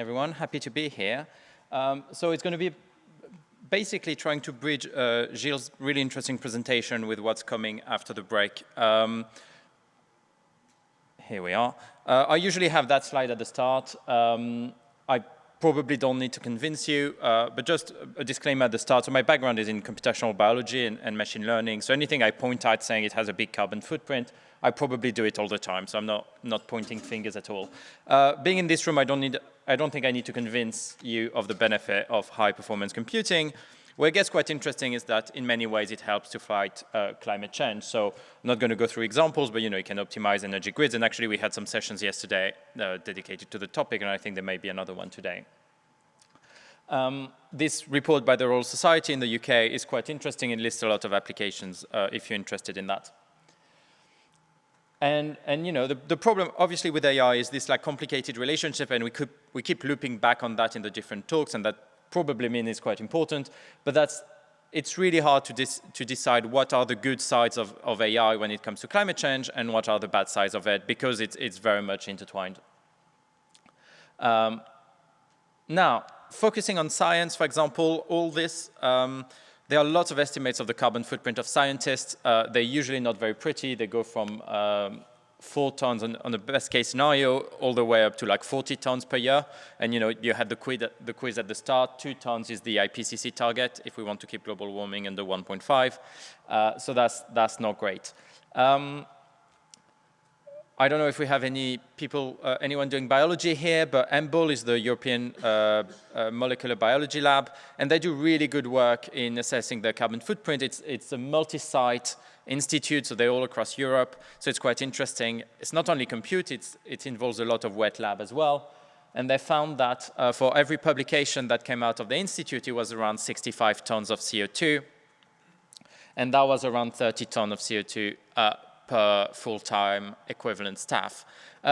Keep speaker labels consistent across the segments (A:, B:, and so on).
A: everyone. Happy to be here. So it's going to be basically trying to bridge Gilles' really interesting presentation with what's coming after the break. Here we are. I usually have that slide at the start. I probably don't need to convince you, but just a disclaimer at the start. So my background is in computational biology and machine learning. So anything I point out saying it has a big carbon footprint, I probably do it all the time. So I'm not pointing fingers at all. Being in this room, I don't think I need to convince you of the benefit of high performance computing. What gets quite interesting is that in many ways it helps to fight climate change. So I'm not going to go through examples, but you can optimize energy grids. And actually we had some sessions yesterday dedicated to the topic, and I think there may be another one today. This report by the Royal Society in the UK is quite interesting. It lists a lot of applications if you're interested in that. And the problem obviously with AI is this complicated relationship, and we keep looping back on that in the different talks, and that probably means it's quite important, but it's really hard to decide what are the good sides of AI when it comes to climate change and what are the bad sides of it, because it's very much intertwined. Now, focusing on science, for example, all this, there are lots of estimates of the carbon footprint of scientists. They're usually not very pretty. They go from 4 tons on the best case scenario all the way up to 40 tons per year. And you had the quiz at the start. 2 tons is the IPCC target if we want to keep global warming under 1.5. So that's not great. I don't know if we have anyone doing biology here, but EMBL is the European Molecular Biology Lab, and they do really good work in assessing their carbon footprint. It's a multi-site institute, so they're all across Europe, so it's quite interesting. It's not only compute, it involves a lot of wet lab as well, and they found that for every publication that came out of the institute, it was around 65 tons of CO2, and that was around 30 tons of CO2 per full-time equivalent staff.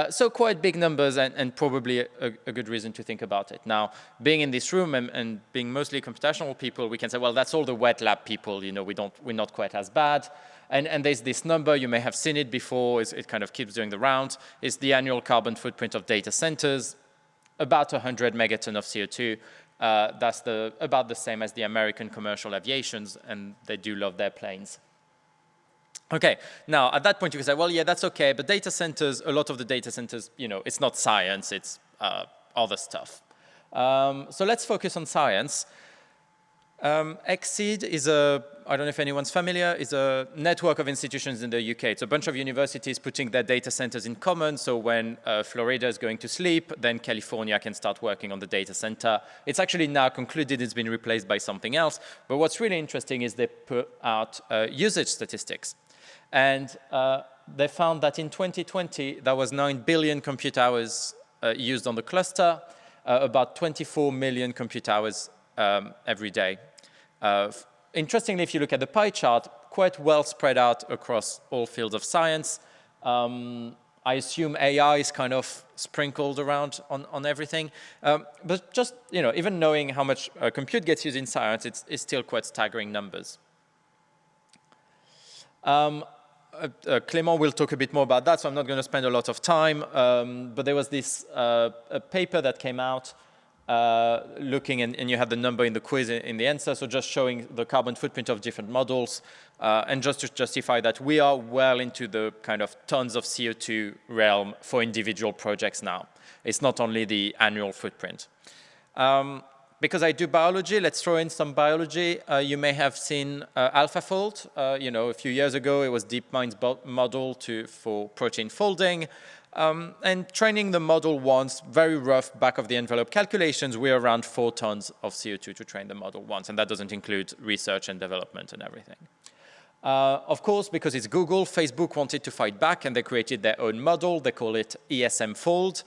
A: So quite big numbers and probably a good reason to think about it. Now, being in this room and being mostly computational people, we can say, well, that's all the wet lab people, we're not quite as bad. And there's this number, you may have seen it before, it kind of keeps doing the rounds, is the annual carbon footprint of data centers, about 100 megaton of CO2. That's about the same as the American commercial aviations, and they do love their planes. Okay, now at that point you can say, well, yeah, that's okay, but data centers, a lot of the data centers, it's not science, it's other stuff. So let's focus on science. XSEED is I don't know if anyone's familiar, is a network of institutions in the UK. It's a bunch of universities putting their data centers in common, so when Florida is going to sleep, then California can start working on the data center. It's actually now concluded, it's been replaced by something else, but what's really interesting is they put out usage statistics. And they found that in 2020, there was 9 billion compute hours used on the cluster, about 24 million compute hours every day. Interestingly, if you look at the pie chart, quite well spread out across all fields of science. I assume AI is kind of sprinkled around on everything. But just, even knowing how much compute gets used in science, it's still quite staggering numbers. Clément will talk a bit more about that, so I'm not going to spend a lot of time. But there was this a paper that came out looking, and you had the number in the quiz in the answer, so just showing the carbon footprint of different models, and just to justify that we are well into the kind of tons of CO2 realm for individual projects now. It's not only the annual footprint. Because I do biology, let's throw in some biology. You may have seen AlphaFold. A few years ago, it was DeepMind's model for protein folding. And training the model once, very rough back-of-the-envelope calculations, we're around 4 tons of CO2 to train the model once, and that doesn't include research and development and everything. Of course, because it's Google, Facebook wanted to fight back, and they created their own model. They call it ESM Fold.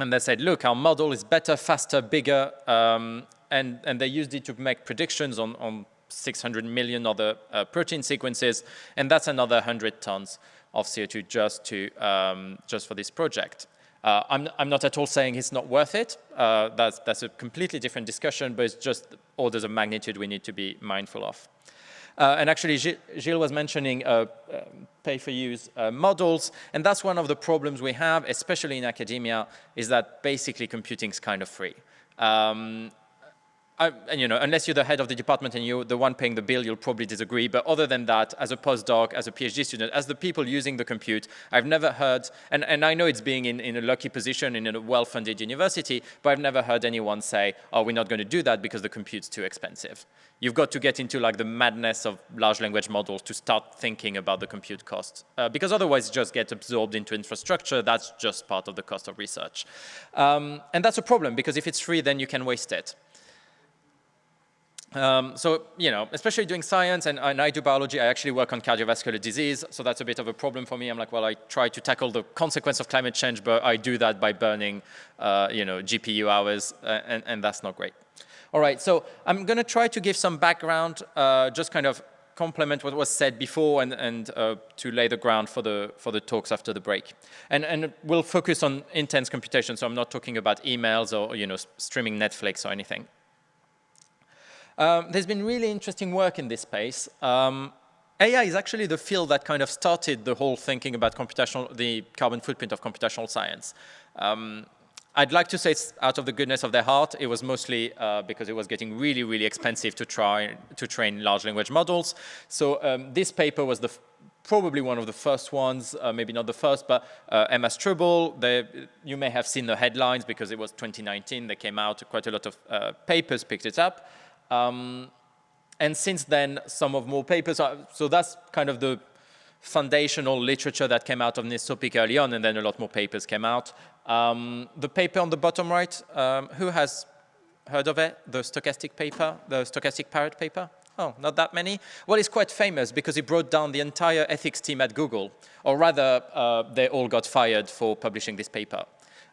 A: And they said, look, our model is better, faster, bigger, and they used it to make predictions on 600 million other protein sequences, and that's another 100 tons of CO2 just for this project. I'm not at all saying it's not worth it. That's a completely different discussion, but it's just orders of magnitude we need to be mindful of. And actually, Gilles was mentioning pay-for-use models, and that's one of the problems we have, especially in academia, is that basically computing is kind of free. And, unless you're the head of the department and you're the one paying the bill, you'll probably disagree. But other than that, as a postdoc, as a PhD student, as the people using the compute, I've never heard, and I know it's being in a lucky position in a well-funded university, but I've never heard anyone say, oh, we're not going to do that because the compute's too expensive. You've got to get into like the madness of large language models to start thinking about the compute cost. Because otherwise it just gets absorbed into infrastructure. That's just part of the cost of research. And that's a problem, because if it's free, then you can waste it. So, especially doing science, and I do biology, I actually work on cardiovascular disease, so that's a bit of a problem for me. I'm like, well, I try to tackle the consequence of climate change, but I do that by burning, GPU hours, and that's not great. All right, so I'm going to try to give some background, just kind of complement what was said before, and to lay the ground for the talks after the break. And we'll focus on intense computation, so I'm not talking about emails or, streaming Netflix or anything. There's been really interesting work in this space. AI is actually the field that kind of started the whole thinking about the carbon footprint of computational science. I'd like to say it's out of the goodness of their heart. It was mostly because it was getting really, really expensive to train large language models. So this paper was probably one of the first ones, maybe not the first, but Emma Struble, you may have seen the headlines because it was 2019. They came out, quite a lot of papers picked it up. And since then, some of more papers so that's kind of the foundational literature that came out of this topic early on, and then a lot more papers came out. The paper on the bottom right, who has heard of it? The stochastic paper, the stochastic parrot paper? Oh, not that many? Well, it's quite famous because it brought down the entire ethics team at Google, or rather, they all got fired for publishing this paper.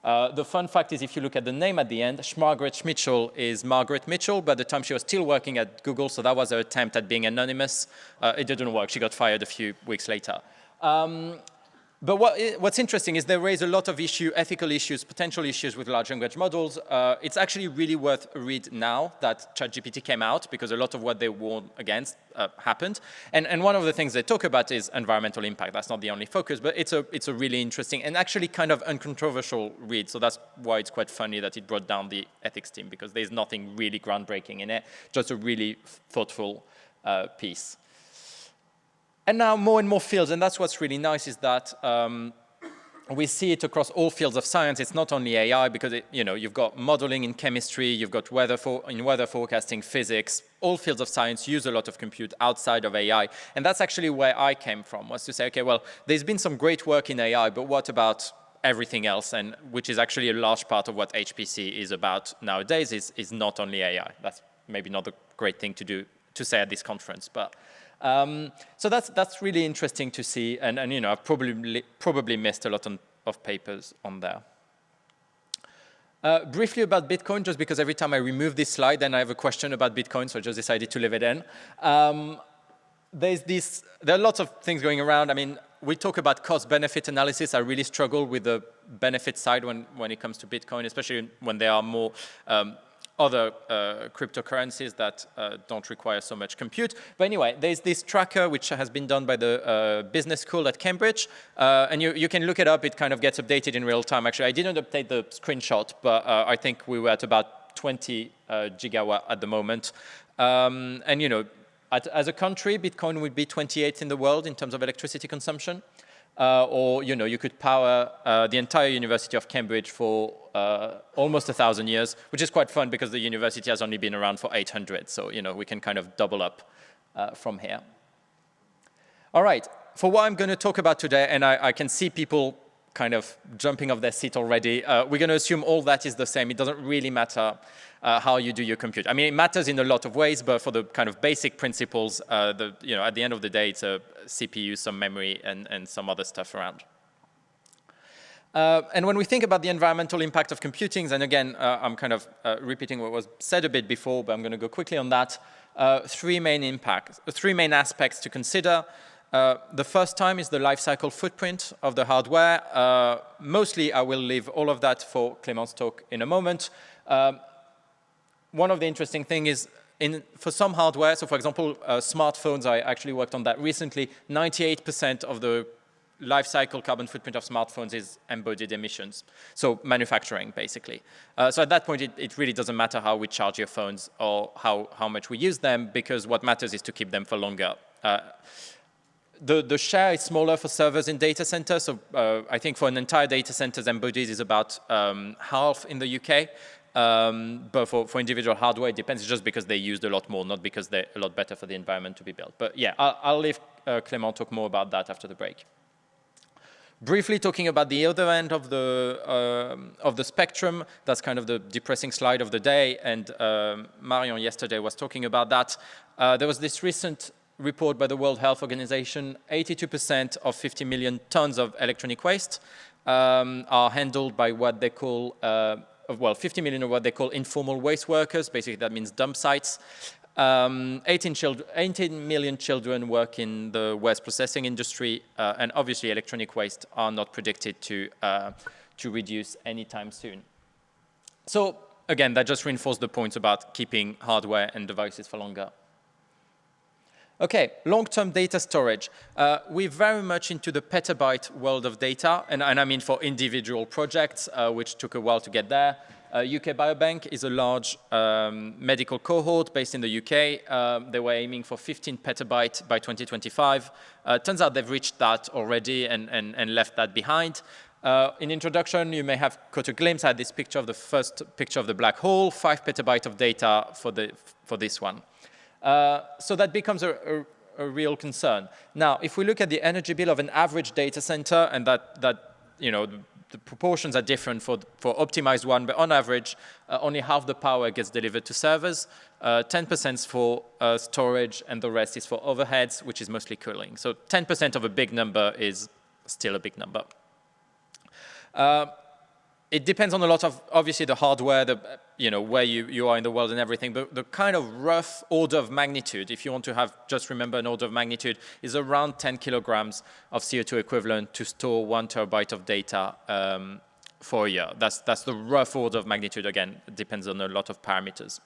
A: The fun fact is, if you look at the name at the end, Margaret Schmitchell is Margaret Mitchell, but at the time she was still working at Google, so that was her attempt at being anonymous. It didn't work. She got fired a few weeks later. But what's interesting is they raise a lot of ethical issues, potential issues with large language models. It's actually really worth a read now that ChatGPT came out, because a lot of what they warned against happened. And one of the things they talk about is environmental impact. That's not the only focus, but it's a really interesting and actually kind of uncontroversial read. So that's why it's quite funny that it brought down the ethics team, because there's nothing really groundbreaking in it, just a really thoughtful piece. And now more and more fields, and that's what's really nice, is that we see it across all fields of science. It's not only AI, because you've got modeling in chemistry, you've got weather forecasting, physics. All fields of science use a lot of compute outside of AI. And that's actually where I came from, was to say, okay, well, there's been some great work in AI, but what about everything else? And which is actually a large part of what HPC is about nowadays, is not only AI. That's maybe not a great thing to say at this conference, but so that's really interesting to see, and I've probably missed a lot of papers on there. Briefly about Bitcoin, just because every time I remove this slide, then I have a question about Bitcoin, so I just decided to leave it in. There are lots of things going around. I mean, we talk about cost-benefit analysis. I really struggle with the benefit side when it comes to Bitcoin, especially when there are more other cryptocurrencies that don't require so much compute. But anyway, there's this tracker which has been done by the business school at Cambridge, and you can look it up. It kind of gets updated in real time. Actually, I didn't update the screenshot, but I think we were at about 20 gigawatt at the moment. And as a country, Bitcoin would be 28th in the world in terms of electricity consumption. Or you could power the entire University of Cambridge for almost 1,000 years, which is quite fun because the university has only been around for 800. So we can kind of double up from here. All right, for what I'm going to talk about today, and I can see people kind of jumping off their seat already. We're going to assume all that is the same. It doesn't really matter how you do your compute. I mean, it matters in a lot of ways, but for the kind of basic principles, at the end of the day, it's a CPU, some memory, and some other stuff around. And when we think about the environmental impact of computing, and again, I'm kind of repeating what was said a bit before, but I'm going to go quickly on that. Three main aspects to consider. The first time is the lifecycle footprint of the hardware. Mostly, I will leave all of that for Clément's talk in a moment. One of the interesting things is for some hardware, so for example, smartphones, I actually worked on that recently, 98% of the life cycle carbon footprint of smartphones is embodied emissions. So manufacturing, basically. So at that point, it really doesn't matter how we charge your phones or how much we use them, because what matters is to keep them for longer. The share is smaller for servers in data centers. So I think for an entire data centers embodied is about half in the UK. But for individual hardware, it depends just because they used a lot more, not because they're a lot better for the environment to be built. But yeah, I'll leave Clément talk more about that after the break. Briefly talking about the other end of the spectrum, that's kind of the depressing slide of the day, and Marion yesterday was talking about that. There was this recent report by the World Health Organization, 82% of 50 million tons of electronic waste are handled by what they call, 50 million are what they call informal waste workers. Basically, that means dump sites. 18 million children work in the waste processing industry, and obviously electronic waste are not predicted to reduce anytime soon. So again, that just reinforced the point about keeping hardware and devices for longer. Okay, long-term data storage. We're very much into the petabyte world of data, and I mean for individual projects, which took a while to get there. UK Biobank is a large medical cohort based in the UK. They were aiming for 15 petabytes by 2025. Turns out they've reached that already and left that behind. In introduction, you may have caught a glimpse. I had this picture of the first picture of the black hole, 5 petabytes of data for this one. So that becomes a real concern. Now, if we look at the energy bill of an average data center, and that you know, the proportions are different for optimized one, but on average, only half the power gets delivered to servers, 10% for storage, and the rest is for overheads, which is mostly cooling. So 10% of a big number is still a big number. It depends on a lot of, obviously, the hardware, where you are in the world and everything, but the kind of rough order of magnitude, if you want to just remember an order of magnitude, is around 10 kilograms of CO2 equivalent to store 1 terabyte of data for a year. That's the rough order of magnitude. Again, it depends on a lot of parameters.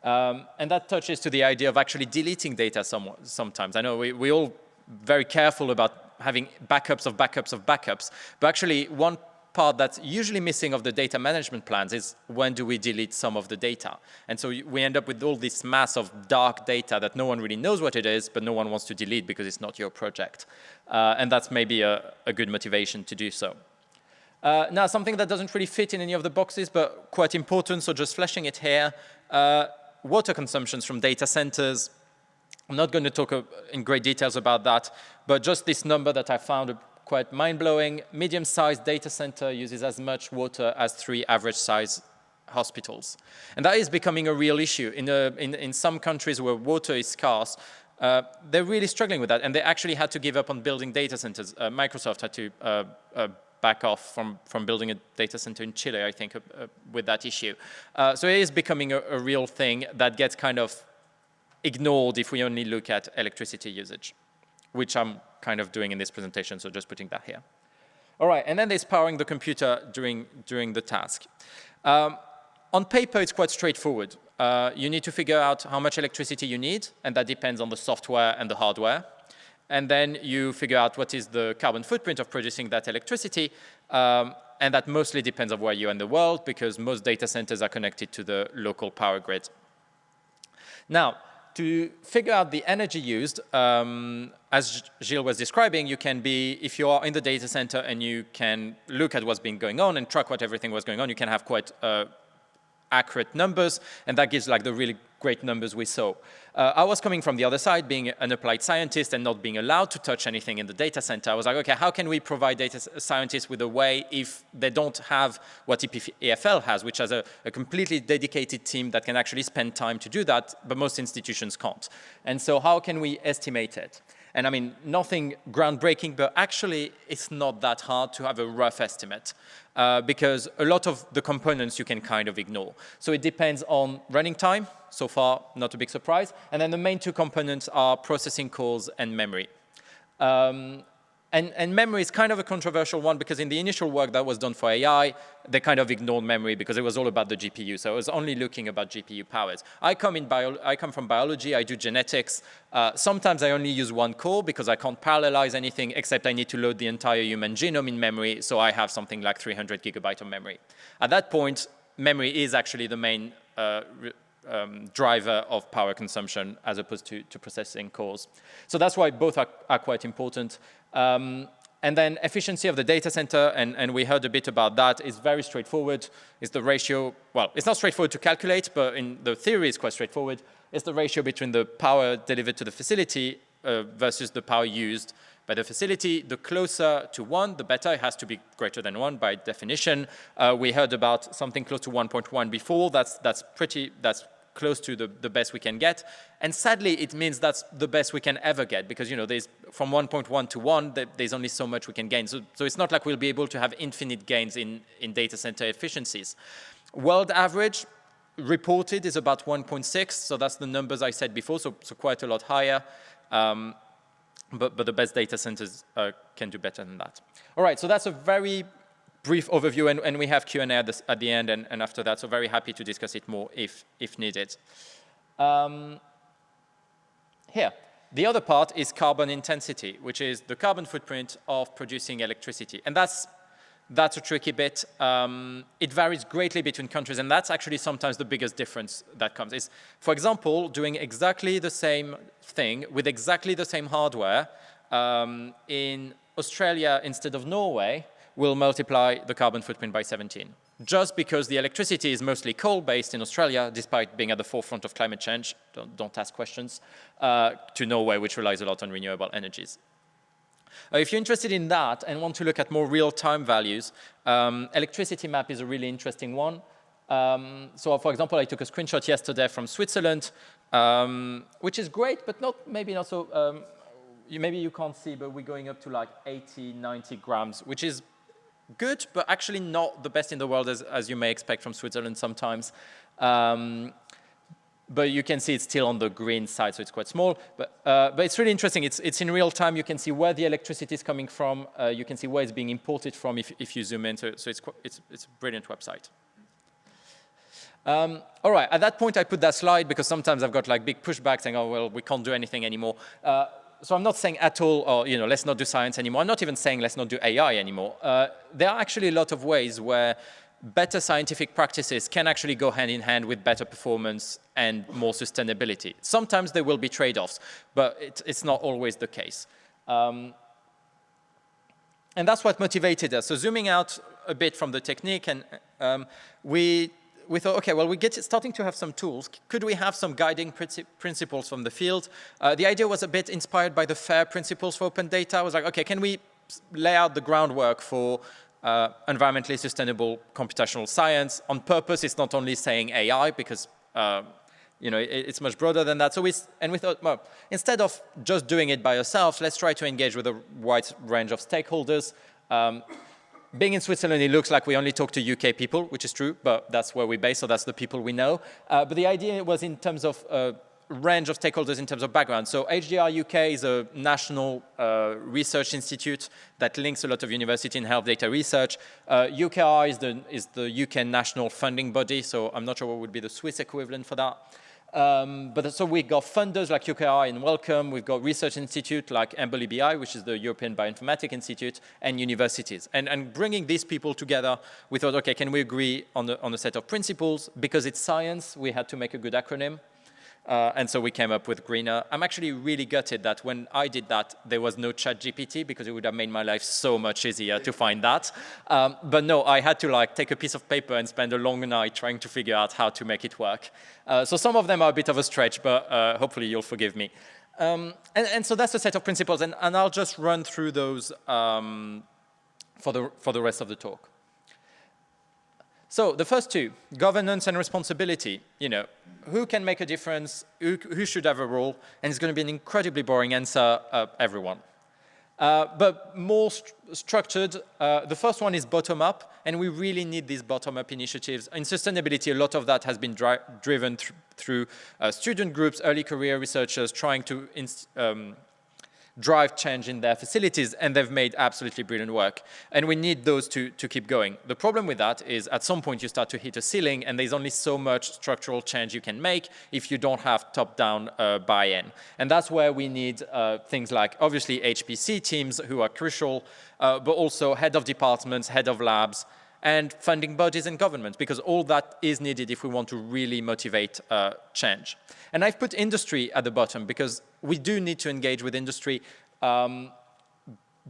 A: And that touches to the idea of actually deleting data sometimes. I know we're all very careful about having backups of backups of backups, but actually one part that's usually missing of the data management plans is when do we delete some of the data. And so we end up with all this mass of dark data that no one really knows what it is, but no one wants to delete because it's not your project. And that's maybe a good motivation to do so. Now, something that doesn't really fit in any of the boxes, but quite important, so just flashing it here, water consumptions from data centers. I'm not going to talk in great details about that, but just this number that I found quite mind-blowing. Medium-sized data center uses as much water as 3 average-sized hospitals. And that is becoming a real issue. In some countries where water is scarce, they're really struggling with that, and they actually had to give up on building data centers. Microsoft had to back off from building a data center in Chile, I think, with that issue. So it is becoming a real thing that gets kind of ignored if we only look at electricity usage, which I'm kind of doing in this presentation, so just putting that here. All right, and then there's powering the computer during the task. On paper, it's quite straightforward. You need to figure out how much electricity you need, and that depends on the software and the hardware. And then you figure out what is the carbon footprint of producing that electricity, and that mostly depends on where you are in the world, because most data centers are connected to the local power grid. Now, to figure out the energy used, as Gilles was describing, you can be, if you are in the data center and you can look at what's been going on and track what everything was going on, you can have quite accurate numbers, and that gives like the really great numbers we saw. I was coming from the other side, being an applied scientist and not being allowed to touch anything in the data center. I was like, okay, how can we provide data scientists with a way if they don't have what EPFL has, which has a completely dedicated team that can actually spend time to do that, but most institutions can't. And so how can we estimate it? And I mean, nothing groundbreaking, but actually it's not that hard to have a rough estimate because a lot of the components you can kind of ignore. So it depends on running time, so far not a big surprise, and then the main 2 components are processing cores and memory. And memory is kind of a controversial one because in the initial work that was done for AI, they kind of ignored memory because it was all about the GPU. So it was only looking about GPU powers. I come from biology, I do genetics. Sometimes I only use one core because I can't parallelize anything except I need to load the entire human genome in memory. So I have something like 300 gigabytes of memory. At that point, memory is actually the main driver of power consumption as opposed to processing cores. So that's why both are quite important. And then efficiency of the data center, and we heard a bit about that, is very straightforward. It's the ratio, well, it's not straightforward to calculate, but in the theory it's quite straightforward. It's the ratio between the power delivered to the facility versus the power used by the facility. The closer to 1, the better. It has to be greater than 1 by definition. We heard about something close to 1.1 before. That's close to the best we can get. And sadly, it means that's the best we can ever get because, you know, there's from 1.1 to 1, there's only so much we can gain. So it's not like we'll be able to have infinite gains in data center efficiencies. World average reported is about 1.6, so that's the numbers I said before, so quite a lot higher. But the best data centers can do better than that. All right, so that's a very brief overview, and we have Q&A at the end and after that, so very happy to discuss it more if needed. Here, the other part is carbon intensity, which is the carbon footprint of producing electricity. And that's a tricky bit. It varies greatly between countries, and that's actually sometimes the biggest difference that comes. Is, for example, doing exactly the same thing with exactly the same hardware in Australia instead of Norway will multiply the carbon footprint by 17. Just because the electricity is mostly coal-based in Australia, despite being at the forefront of climate change, don't ask questions, to Norway, which relies a lot on renewable energies. If you're interested in that and want to look at more real-time values, electricity map is a really interesting one. So, for example, I took a screenshot yesterday from Switzerland, which is great, but maybe not so. Maybe you can't see, but we're going up to like 80, 90 grams, which is good, but actually not the best in the world, as you may expect from Switzerland sometimes. But you can see it's still on the green side, so it's quite small. But it's really interesting. It's in real time. You can see where the electricity is coming from. You can see where it's being imported from if you zoom in. So it's a brilliant website. All right, at that point, I put that slide because sometimes I've got like big pushbacks saying, oh, well, we can't do anything anymore. So I'm not saying at all, or, you know, let's not do science anymore. I'm not even saying let's not do AI anymore. There are actually a lot of ways where better scientific practices can actually go hand in hand with better performance and more sustainability. Sometimes there will be trade-offs, but it's not always the case. And that's what motivated us. So zooming out a bit from the technique, and we thought, okay, well, starting to have some tools. Could we have some guiding principles from the field? The idea was a bit inspired by the FAIR principles for open data. I was like, okay, can we lay out the groundwork for environmentally sustainable computational science? On purpose, it's not only saying AI, because you know, it's much broader than that. So we thought, well, instead of just doing it by ourselves, let's try to engage with a wide range of stakeholders. Being in Switzerland, it looks like we only talk to UK people, which is true, but that's where we're based, so that's the people we know. But the idea was in terms of range of stakeholders in terms of background. So HDR UK is a national research institute that links a lot of university and health data research. UKR is the UK national funding body, so I'm not sure what would be the Swiss equivalent for that. But so we've got funders like UKR in Wellcome, we've got research institute like EMBL-EBI, which is the European Bioinformatics Institute, and universities. And bringing these people together, we thought, okay, can we agree on a set of principles? Because it's science, we had to make a good acronym. And so we came up with Greener. I'm actually really gutted that when I did that, there was no ChatGPT because it would have made my life so much easier to find that. But no, I had to like take a piece of paper and spend a long night trying to figure out how to make it work. So some of them are a bit of a stretch, but hopefully you'll forgive me. And so that's a set of principles, and I'll just run through those for the rest of the talk. So the first two, governance and responsibility. You know, who can make a difference? Who should have a role? And it's going to be an incredibly boring answer, everyone. But more structured, the first one is bottom-up, and we really need these bottom-up initiatives. In sustainability, a lot of that has been driven through student groups, early career researchers trying to drive change in their facilities, and they've made absolutely brilliant work. And we need those to keep going. The problem with that is at some point you start to hit a ceiling, and there's only so much structural change you can make if you don't have top-down buy-in. And that's where we need things like, obviously, HPC teams who are crucial, but also head of departments, head of labs, and funding bodies and governments, because all that is needed if we want to really motivate change. And I've put industry at the bottom because we do need to engage with industry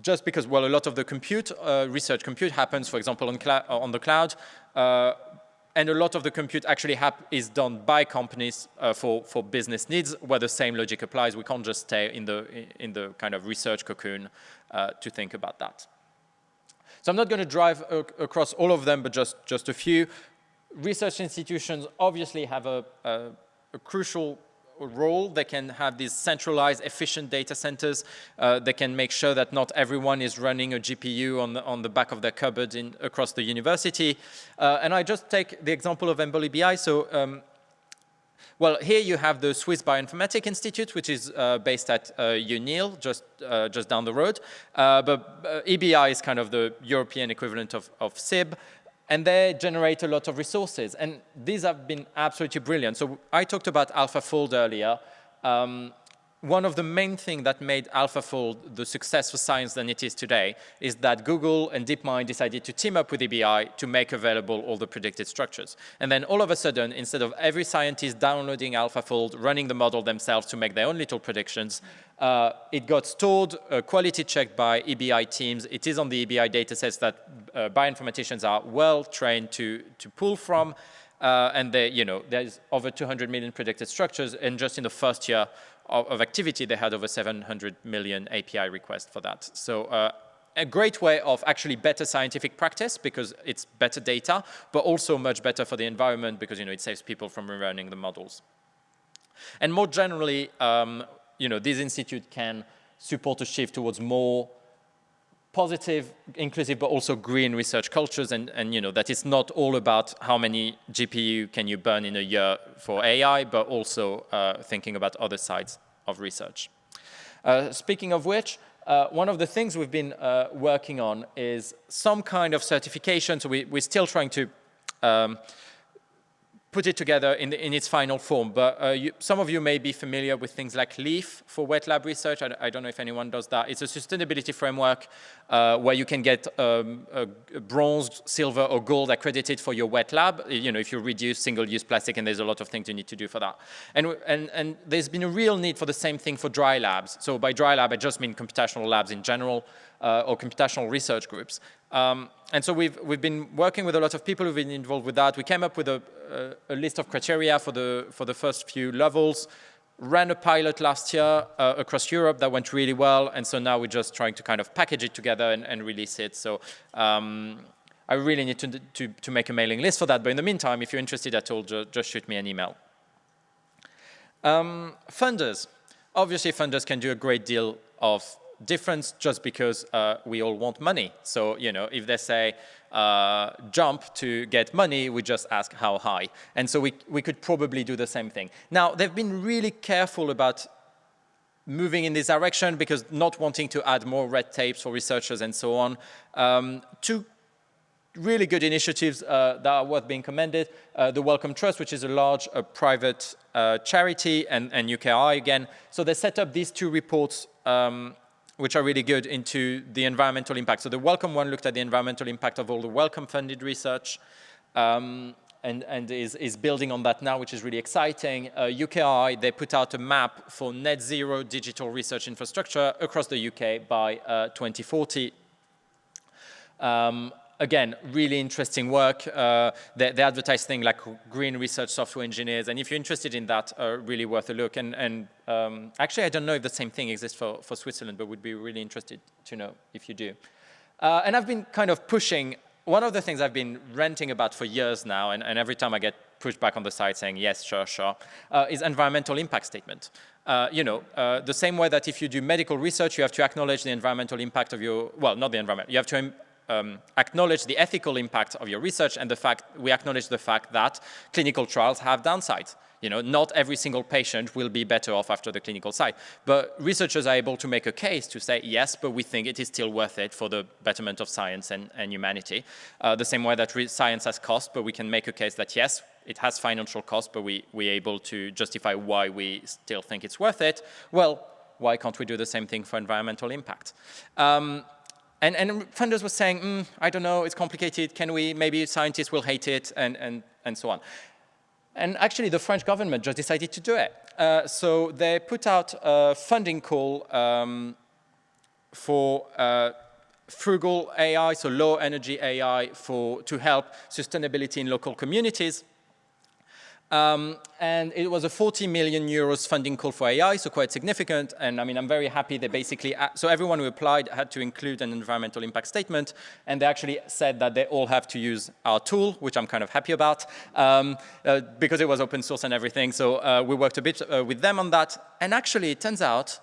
A: just because, well, a lot of the research compute happens, for example, on the cloud, and a lot of the compute actually is done by companies for business needs, where the same logic applies. We can't just stay in the kind of research cocoon to think about that. So I'm not going to drive across all of them, but just a few. Research institutions obviously have a crucial role. They can have these centralized, efficient data centers. They can make sure that not everyone is running a GPU on the back of their cupboard across the university. And I just take the example of Emboli BI. So, well, here you have the Swiss Bioinformatics Institute, which is based at UNIL, just down the road. But EBI is kind of the European equivalent of SIB. And they generate a lot of resources. And these have been absolutely brilliant. So I talked about AlphaFold earlier. One of the main things that made AlphaFold the success for science than it is today is that Google and DeepMind decided to team up with EBI to make available all the predicted structures. And then all of a sudden, instead of every scientist downloading AlphaFold, running the model themselves to make their own little predictions, it got stored, quality checked by EBI teams. It is on the EBI datasets that bioinformaticians are well trained to pull from. And there's over 200 million predicted structures. And just in the first year of activity, they had over 700 million API requests for that. So a great way of actually better scientific practice because it's better data, but also much better for the environment because it saves people from rerunning the models. And more generally, these institutes can support a shift towards more positive, inclusive, but also green research cultures, and that it's not all about how many GPU can you burn in a year for AI, but also thinking about other sides of research. Speaking of which, one of the things we've been working on is some kind of certification. So we're still trying to put it together in its final form. But some of you may be familiar with things like LEAF for wet lab research. I don't know if anyone does that. It's a sustainability framework where you can get a bronze, silver, or gold accredited for your wet lab, if you reduce single-use plastic, and there's a lot of things you need to do for that. And there's been a real need for the same thing for dry labs. So by dry lab, I just mean computational labs in general, or computational research groups. And so we've been working with a lot of people who've been involved with that. We came up with a list of criteria for the first few levels, ran a pilot last year across Europe that went really well, and so now we're just trying to kind of package it together and release it. So I really need to make a mailing list for that, but in the meantime, if you're interested at all, just shoot me an email. Funders. Obviously, funders can do a great deal of difference just because we all want money. So, if they say jump to get money, we just ask how high. And so we could probably do the same thing. Now, they've been really careful about moving in this direction because not wanting to add more red tapes for researchers and so on. Two really good initiatives that are worth being commended. The Wellcome Trust, which is a large private charity, and UKI again. So they set up these two reports which are really good into the environmental impact. So the Wellcome one looked at the environmental impact of all the Wellcome-funded research and is building on that now, which is really exciting. UKI, they put out a map for net zero digital research infrastructure across the UK by 2040. Again, really interesting work. They advertise things like green research software engineers, and if you're interested in that, really worth a look. And actually, I don't know if the same thing exists for Switzerland, but would be really interested to know if you do. And I've been kind of pushing, one of the things I've been ranting about for years now, and every time I get pushed back on the side saying, yes, sure, is environmental impact statement. The same way that if you do medical research, you have to acknowledge the environmental impact of your, well, not the environment, you have to acknowledge the ethical impact of your research and we acknowledge the fact that clinical trials have downsides. You know, not every single patient will be better off after the clinical side. But researchers are able to make a case to say, yes, but we think it is still worth it for the betterment of science and humanity. The same way that science has cost, but we can make a case that, yes, it has financial cost, but we're able to justify why we still think it's worth it. Well, why can't we do the same thing for environmental impact? And funders were saying, I don't know, it's complicated. Can we, maybe scientists will hate it, and so on. And actually, the French government just decided to do it. So they put out a funding call for frugal AI, so low energy AI, to help sustainability in local communities. And it was a 40 million euros funding call for AI, so quite significant. And I mean, I'm very happy they basically, so everyone who applied had to include an environmental impact statement. And they actually said that they all have to use our tool, which I'm kind of happy about, because it was open source and everything. So we worked a bit with them on that. And actually, it turns out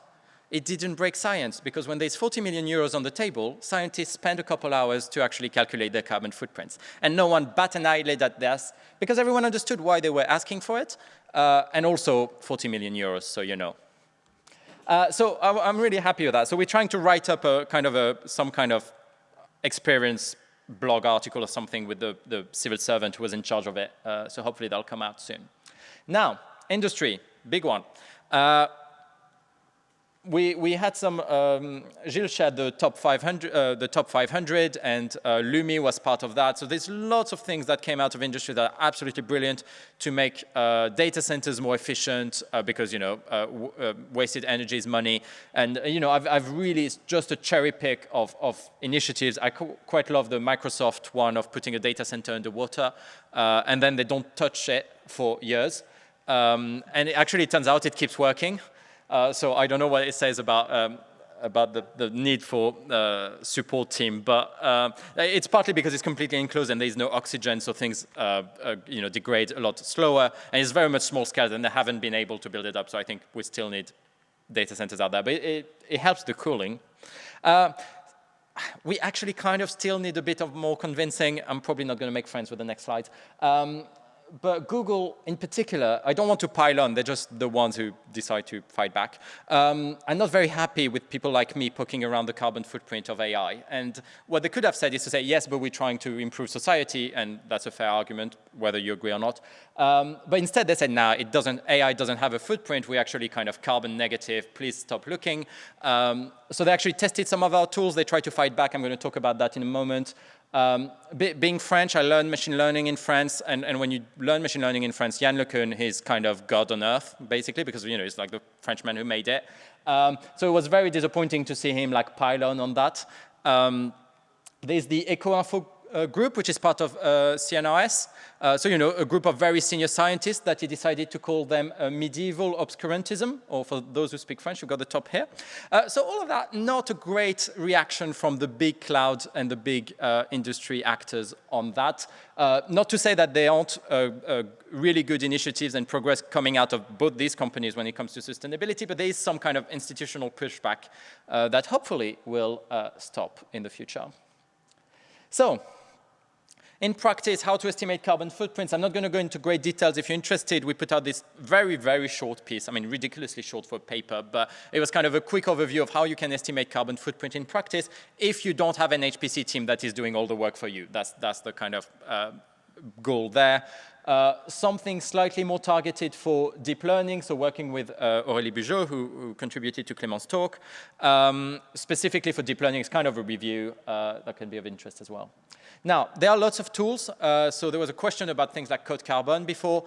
A: it didn't break science, because when there's 40 million euros on the table, scientists spend a couple hours to actually calculate their carbon footprints. And no one bat an eyelid at this, because everyone understood why they were asking for it, and also 40 million euros, so you know. So I'm really happy with that. So we're trying to write up some kind of experience blog article or something with the civil servant who was in charge of it. So hopefully that'll come out soon. Now, industry, big one. We had some, Gilles shared the top 500, and Lumi was part of that. So there's lots of things that came out of industry that are absolutely brilliant to make data centers more efficient, because, you know, wasted energy is money. And, you know, I've really, it's just a cherry pick of initiatives. I quite love the Microsoft one of putting a data center underwater, and then they don't touch it for years. And it turns out it keeps working. So I don't know what it says about the need for support team, but it's partly because it's completely enclosed and there's no oxygen, so things you know, degrade a lot slower, and it's very much small scale, and they haven't been able to build it up. So I think we still need data centers out there, but it helps the cooling. We actually kind of still need a bit of more convincing. I'm probably not going to make friends with the next slide. But Google, in particular, I don't want to pile on. They're just the ones who decide to fight back. I'm not very happy with people like me poking around the carbon footprint of AI. And what they could have said is to say, yes, but we're trying to improve society, and that's a fair argument, whether you agree or not. But instead, they said, nah, AI doesn't have a footprint. We're actually kind of carbon negative. Please stop looking. So they actually tested some of our tools. They tried to fight back. I'm going to talk about that in a moment. Being French, I learned machine learning in France, and when you learn machine learning in France, Yann LeCun is kind of God on earth, basically, because, you know, he's like the Frenchman who made it. So it was very disappointing to see him like pile on that. There's the EcoInfo group, which is part of CNRS. So, you know, a group of very senior scientists that he decided to call them medieval obscurantism, or for those who speak French, you've got the top here. So all of that, not a great reaction from the big cloud and the big industry actors on that. Not to say that there aren't really good initiatives and progress coming out of both these companies when it comes to sustainability, but there is some kind of institutional pushback that hopefully will stop in the future. So, in practice, how to estimate carbon footprints. I'm not going to go into great details. If you're interested, we put out this very, very short piece. I mean, ridiculously short for a paper, but it was kind of a quick overview of how you can estimate carbon footprint in practice if you don't have an HPC team that is doing all the work for you. That's the kind of goal there. Something slightly more targeted for deep learning, so working with Aurélie Bugeaud, who contributed to Clément's talk. Specifically for deep learning, it's kind of a review that can be of interest as well. Now, there are lots of tools. So there was a question about things like Code Carbon before.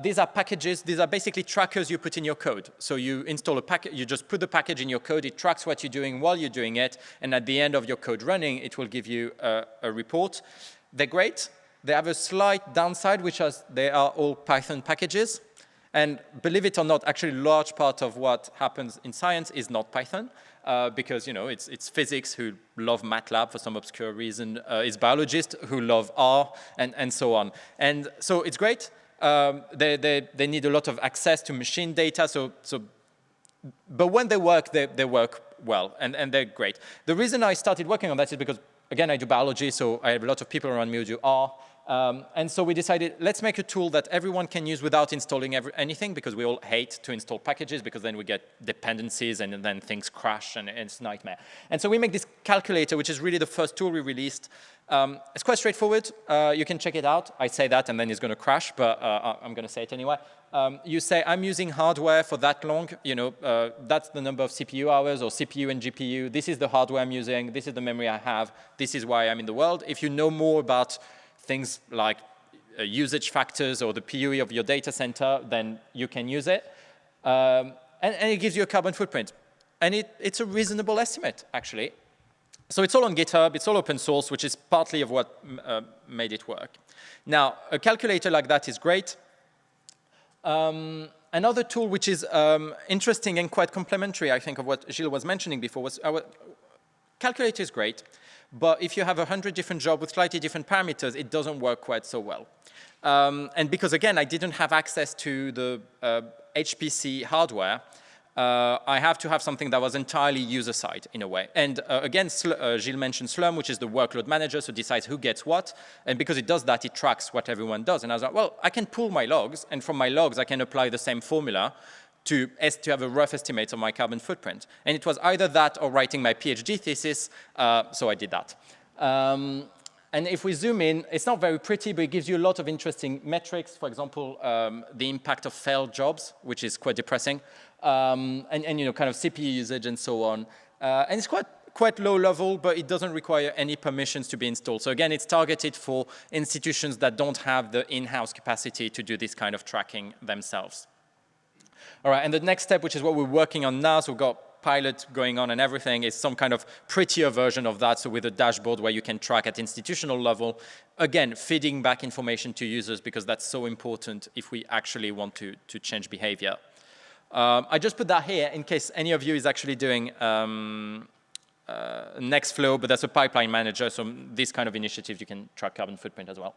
A: These are packages. These are basically trackers you put in your code. So you install a package, you just put the package in your code. It tracks what you're doing while you're doing it. And at the end of your code running, it will give you a report. They're great. They have a slight downside, which is they are all Python packages. And believe it or not, actually a large part of what happens in science is not Python. Because, you know, it's physics who love MATLAB for some obscure reason. It's biologists who love R, and so on. And so it's great. They need a lot of access to machine data. But when they work well, and they're great. The reason I started working on that is because, again, I do biology, so I have a lot of people around me who do R. And so we decided, let's make a tool that everyone can use without installing anything, because we all hate to install packages, because then we get dependencies and then things crash and it's a nightmare. And so we make this calculator, which is really the first tool we released. It's quite straightforward. You can check it out. I say that and then it's going to crash, but I'm going to say it anyway. You say, I'm using hardware for that long. You know, that's the number of CPU hours or CPU and GPU. This is the hardware I'm using. This is the memory I have. This is why I'm in the world. If you know more about things like usage factors or the PUE of your data center, then you can use it. And it gives you a carbon footprint. And it's a reasonable estimate, actually. So it's all on GitHub. It's all open source, which is partly of what made it work. Now, a calculator like that is great. Another tool which is interesting and quite complementary, I think, of what Gilles was mentioning before was our calculator is great. But if you have 100 different jobs with slightly different parameters, it doesn't work quite so well. And because, again, I didn't have access to the HPC hardware, I have to have something that was entirely user-side in a way. And again, Gilles mentioned Slurm, which is the workload manager, so decides who gets what. And because it does that, it tracks what everyone does. And I was like, well, I can pull my logs, and from my logs, I can apply the same formula to have a rough estimate of my carbon footprint. And it was either that or writing my PhD thesis, so I did that. And if we zoom in, it's not very pretty, but it gives you a lot of interesting metrics. For example, the impact of failed jobs, which is quite depressing, and you know, kind of CPU usage and so on. And it's quite low level, but it doesn't require any permissions to be installed. So again, it's targeted for institutions that don't have the in-house capacity to do this kind of tracking themselves. All right, and the next step, which is what we're working on now, so we've got pilot going on and everything, is some kind of prettier version of that, so with a dashboard where you can track at institutional level, again, feeding back information to users, because that's so important if we actually want to change behavior. I just put that here in case any of you is actually doing Nextflow, but that's a pipeline manager, so this kind of initiative, you can track carbon footprint as well.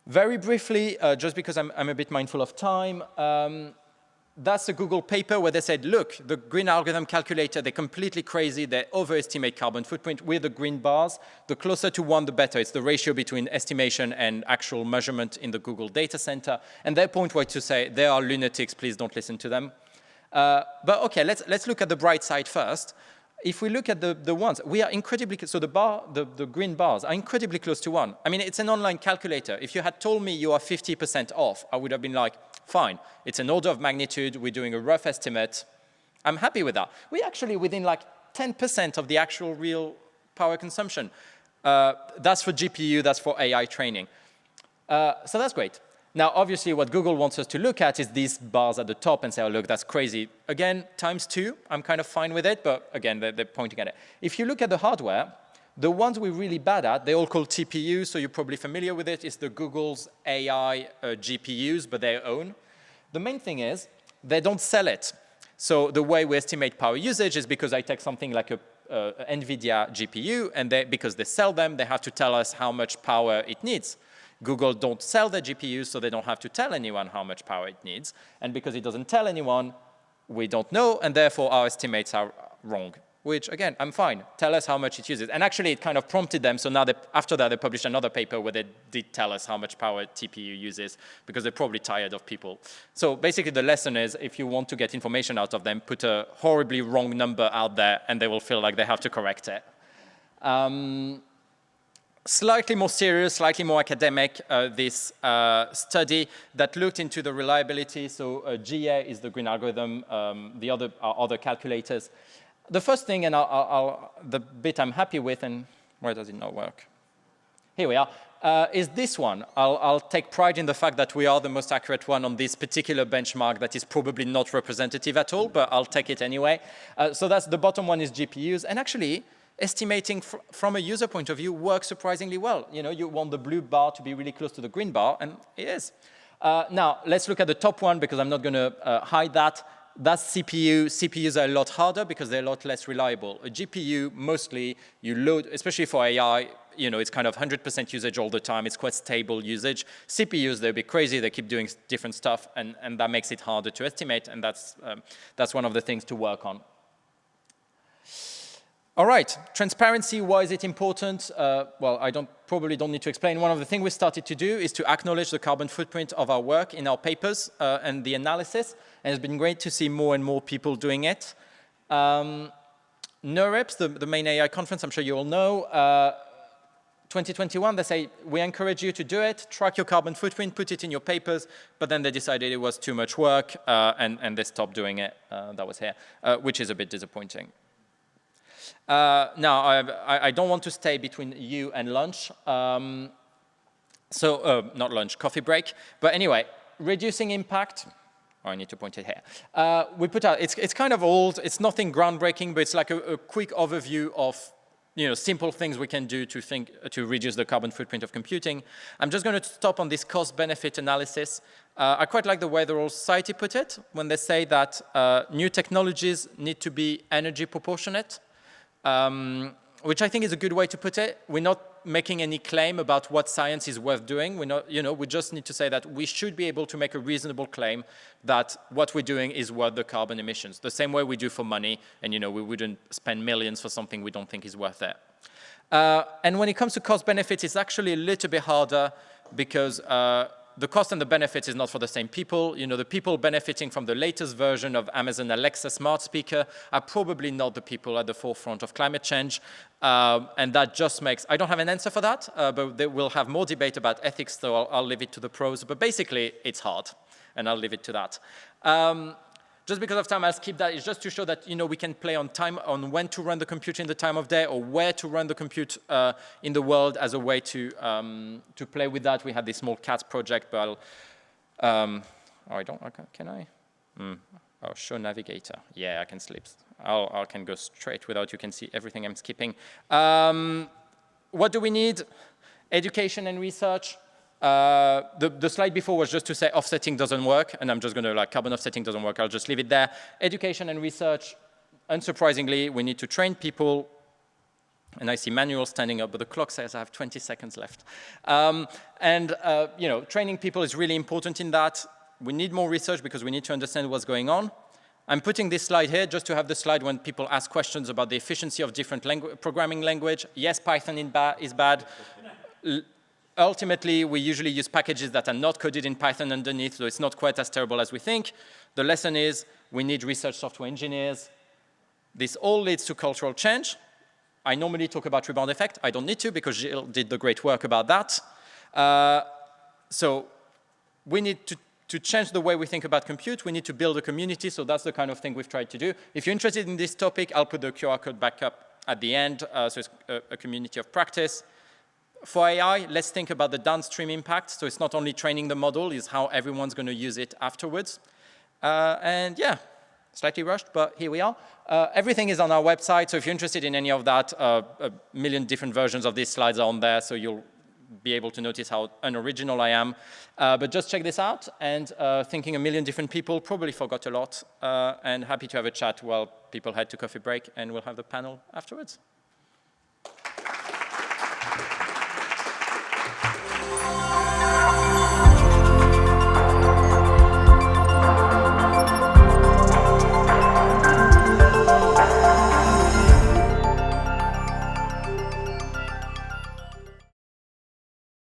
A: Very briefly, just because I'm a bit mindful of time, that's a Google paper where they said, look, the green algorithm calculator, they're completely crazy. They overestimate carbon footprint with the green bars. The closer to 1, the better. It's the ratio between estimation and actual measurement in the Google data center. And their point was to say, they are lunatics, please don't listen to them. But okay, let's look at the bright side first. If we look at the ones, we are incredibly, so the green bars are incredibly close to 1. I mean, it's an online calculator. If you had told me you are 50% off, I would have been like, fine. It's an order of magnitude. We're doing a rough estimate. I'm happy with that. We're actually within like 10% of the actual real power consumption. That's for GPU, that's for AI training. So that's great. Now, obviously, what Google wants us to look at is these bars at the top and say, oh, look, that's crazy. Again, ×2, I'm kind of fine with it, but again, they're pointing at it. If you look at the hardware, the ones we're really bad at, they're all called TPU, so you're probably familiar with it. It's the Google's AI GPUs, but their own. The main thing is, they don't sell it. So the way we estimate power usage is because I take something like a NVIDIA GPU, and because they sell them, they have to tell us how much power it needs. Google don't sell their GPUs, so they don't have to tell anyone how much power it needs. And because it doesn't tell anyone, we don't know, and therefore our estimates are wrong. Which, again, I'm fine. Tell us how much it uses. And actually, it kind of prompted them. So now, after that, they published another paper where they did tell us how much power TPU uses, because they're probably tired of people. So basically, the lesson is, if you want to get information out of them, put a horribly wrong number out there, and they will feel like they have to correct it. Slightly more serious, slightly more academic, this study that looked into the reliability. So GA is the green algorithm, the other calculators. The first thing, and the bit I'm happy with, and why does it not work? Here we are, is this one. I'll take pride in the fact that we are the most accurate one on this particular benchmark that is probably not representative at all, but I'll take it anyway. So that's the bottom one is GPUs, and actually, estimating from a user point of view works surprisingly well. You know, you want the blue bar to be really close to the green bar, and it is. Now, let's look at the top one, because I'm not going to hide that. That's CPU. CPUs are a lot harder because they're a lot less reliable. A GPU, mostly, you load, especially for AI, you know, it's kind of 100% usage all the time. It's quite stable usage. CPUs, they're a bit crazy. They keep doing different stuff, and that makes it harder to estimate, and that's one of the things to work on. All right, transparency, why is it important? Well, I probably don't need to explain. One of the things we started to do is to acknowledge the carbon footprint of our work in our papers and the analysis, and it's been great to see more and more people doing it. NeurIPS, the main AI conference, I'm sure you all know, 2021, they say, we encourage you to do it, track your carbon footprint, put it in your papers, but then they decided it was too much work, and they stopped doing it. That was here, which is a bit disappointing. Now, I don't want to stay between you and lunch, not lunch, coffee break. But anyway, reducing impact. Oh, I need to point it here. We put out, it's kind of old, it's nothing groundbreaking, but it's like a quick overview of simple things we can do to reduce the carbon footprint of computing. I'm just going to stop on this cost-benefit analysis. I quite like the way the Royal Society put it, when they say that new technologies need to be energy proportionate. Which I think is a good way to put it. We're not making any claim about what science is worth doing. We just need to say that we should be able to make a reasonable claim that what we're doing is worth the carbon emissions, the same way we do for money, and we wouldn't spend millions for something we don't think is worth it. And when it comes to cost benefits, it's actually a little bit harder because the cost and the benefits is not for the same people. The people benefiting from the latest version of Amazon Alexa smart speaker are probably not the people at the forefront of climate change. And that just makes, I don't have an answer for that, but we'll have more debate about ethics, so I'll leave it to the pros. But basically, it's hard, and I'll leave it to that. Just because of time, I'll skip that. It's just to show that we can play on time, on when to run the compute in the time of day, or where to run the compute in the world as a way to play with that. We had this small cat project, but can I? Oh, show navigator. Yeah, I can sleep. I can go straight without you can see everything I'm skipping. What do we need? Education and research. The slide before was just to say offsetting doesn't work, and I'm just going to carbon offsetting doesn't work. I'll just leave it there. Education and research, unsurprisingly, we need to train people. And I see Manuel standing up, but the clock says I have 20 seconds left. Training people is really important in that. We need more research because we need to understand what's going on. I'm putting this slide here just to have the slide when people ask questions about the efficiency of different programming language. Yes, Python is bad. Ultimately, we usually use packages that are not coded in Python underneath, so it's not quite as terrible as we think. The lesson is we need research software engineers. This all leads to cultural change. I normally talk about rebound effect. I don't need to because Gilles did the great work about that. So we need to change the way we think about compute. We need to build a community, so that's the kind of thing we've tried to do. If you're interested in this topic, I'll put the QR code back up at the end, so it's a community of practice. For AI, let's think about the downstream impact. So it's not only training the model, it's how everyone's going to use it afterwards. And yeah, slightly rushed, but here we are. Everything is on our website, so if you're interested in any of that, a million different versions of these slides are on there, so you'll be able to notice how unoriginal I am. But just check this out, and thinking a million different people, probably forgot a lot, and happy to have a chat while people head to coffee break, and we'll have the panel afterwards.